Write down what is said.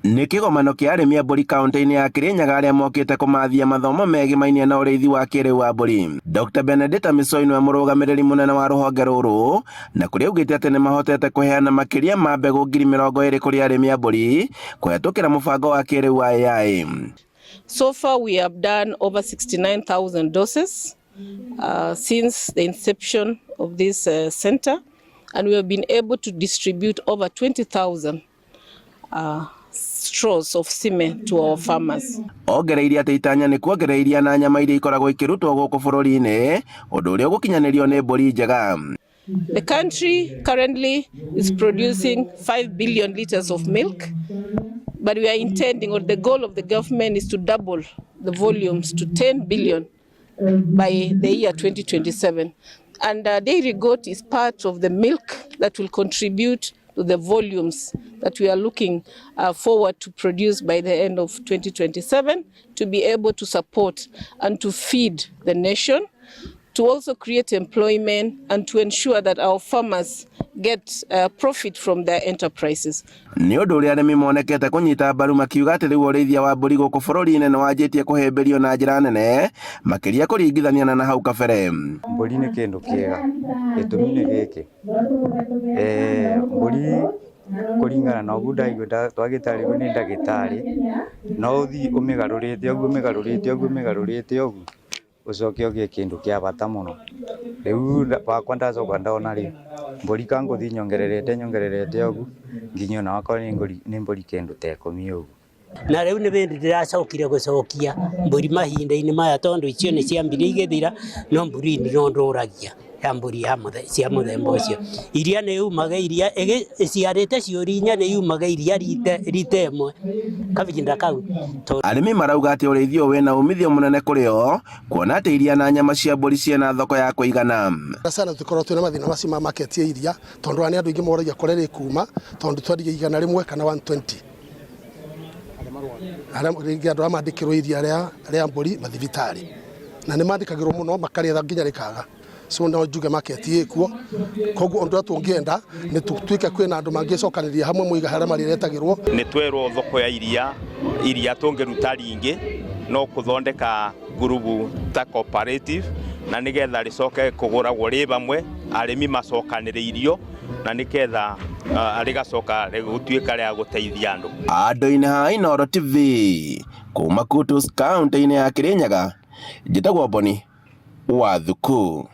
Nĩ kĩgomano kĩa arĩmi a mbũri kaunti-inĩ ya Kirinyaga arĩa mokĩte kũmathia mathomo megimainie na ũrĩithi wa kĩrĩu wa mbũri. Dr. Benedicta Misoi nĩwe mũrũgamĩrĩri mũnene wa rũhonge rũrũ, na kũrĩa augĩte atĩ nĩ mahotete kũheana makĩria ma mbegũ 20,000 kũrĩ arĩmi a mbũri kũhetũkĩra mũbango wa kĩrĩu wa AI. So far we have done over 69,000 doses since the inception of this center, and we have been able to distribute over 20,000 straws of semen to our farmers. Ongereire atĩ itanya nĩ kuongereria na nyama iria ikoragwo ikĩrutwo gũkũ bũrũri-inĩ, ũndũ ũrĩa ũgũkinyanĩrio nĩ mbũri njega. The country currently is producing 5 billion liters of milk, but we are intending, or the goal of the government is to double the volumes to 10 billion by the year 2027. And dairy goat is part of the milk that will contribute to the volumes that we are looking forward to produce by the end of 2027, to be able to support and to feed the nation, to also create employment and to ensure that our farmers get profit from their enterprises. Nĩ ũndũ ũrĩa arĩmi monekete kũnyita mbaru makiuga atĩ rĩu ũrĩithia wa mbũri gũkũ bũrũri-inĩ nĩ wanjĩtie kũhĩmbĩrio na njĩra nene makĩria kũringithania na hau kabere. Mbũri nĩ kĩndũ kĩega, gĩtũmi nĩ gĩkĩ. Mbũri kũringana na ũguo ndaigua twagĩtarĩrwo nĩ ndagĩtarĩ, no ũthiĩ ũmĩgarũrĩte ũguo ucoke ũgĩe kĩndũ kĩa bata mũno. Rĩu bakwa ndacoka ndona rĩ mbũri kangũthiĩ nyongererete ũguo nginya ona wakwa nĩ mbũri kĩndũ ta 10 ũguo. Na rĩu nĩ bĩndĩ ndĩracokire gũcokia mbũri mahinda-inĩ maya tondũ icio nĩ ciambirie igĩthira, no mbũri no ndũragia ya mbũri cia mũthemba ũcio. Iria nĩ yumaga iria ciarĩte ciũrinya nĩ yumaga iria rita ĩmwe kahinda kau. Arĩmi marauga atĩ ũrĩithia ũyũ wĩna umithio mũnene kũrĩ o, kuona atĩ iria na nyama cia mbũri ciĩna thoko ya kũigana. Sana tũkorwo twĩna mathĩna macio ma market ya iria, tondũ andũ aingĩ moragia kũrĩa rĩkuma, tondũ twendia 100 kana 120. Rĩngĩ andũ amandĩkĩrwo iria rĩa mbũri mathibitarĩ, na nĩ mandĩkagĩrwo mũno makarĩetha nginya rĩkaga. So no njuge market ĩkuo, koguo ũndũ tũngĩenda nĩ tuĩke kwĩna andũ mangĩcokanĩrĩria hamwe mũiga harĩa marĩretagĩrwo. Nĩ twerwo thoko ya iria tũngĩruta ringĩ no kũthondeka ngurubu ta cooperative, na nĩgetha rĩcoke kũgũragwo rĩ bamwe, arĩmi macokanĩrĩirio na nĩgetha rĩgacoka gũtuĩka rĩa gũteithia andũ. Andũ-inĩ ha Inooro TV kuma Kutus kaunti-inĩ ya Kirinyaga, njĩtagwo Boni Wathuku.